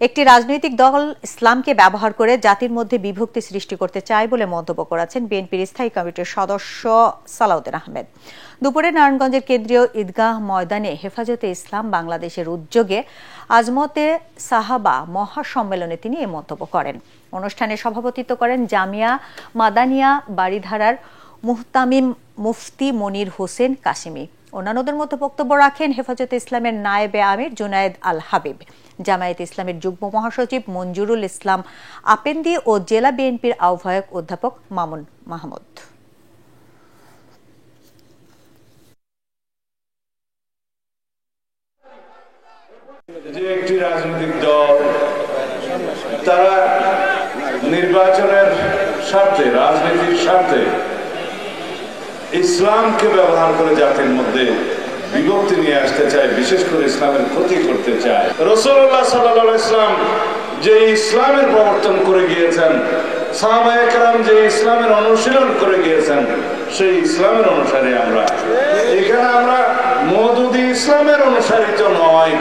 একটি রাজনৈতিক দল ইসলামকে ব্যবহার করে জাতির মধ্যে বিভক্তি সৃষ্টি করতে চায় বলে মন্তব্য করেছেন বিএনপির স্থায়ী কমিটির সদস্য সালাউদ্দিন আহমেদ। দুপুরে নারায়ণগঞ্জের কেন্দ্রীয় ঈদগাহ ময়দানে হেফাজতে ইসলাম বাংলাদেশের উদ্যোগে আজমতে সাহাবা মহাসম্মেলনে তিনি এ মন্তব্য করেন। অনুষ্ঠানে সভাপতিত্ব করেন জামিয়া মাদানিয়া বাড়িধারার মুহতামিম মুফতি মনির হোসেন কাশিমি। অন্যান্যদের মধ্যে বক্তব্য রাখেন হেফাজতে ইসলামের নায়েবে আমির জুনায়েদ আল হাবিব, জামায়াতে ইসলামের যুগ্ম মহাসচিব মঞ্জুরুল ইসলাম আপেন্দি ও জেলা বিএনপির আহ্বায়ক অধ্যাপক মামুন মাহমুদ। যে একটি রাজনৈতিক দল তারা নির্বাচনের স্বার্থে, রাজনীতির স্বার্থে ইসলামকে ব্যবহার করে জাতির মধ্যে বিভক্তি নিয়ে আসতে চায়, বিশেষ করে ইসলামের ক্ষতি করতে চায়। রাসূলুল্লাহ সাল্লাল্লাহু আলাইহি ওয়াসাল্লাম যে ইসলামের প্রবর্তন করে গিয়েছেন, সাহাবায়ে কেরাম যে ইসলামের অনুশীলন করে গিয়েছেন, সেই ইসলামের অনুসারী আমরা। এখানে আমরা মওদুদি ইসলামের অনুসারী তো নয়।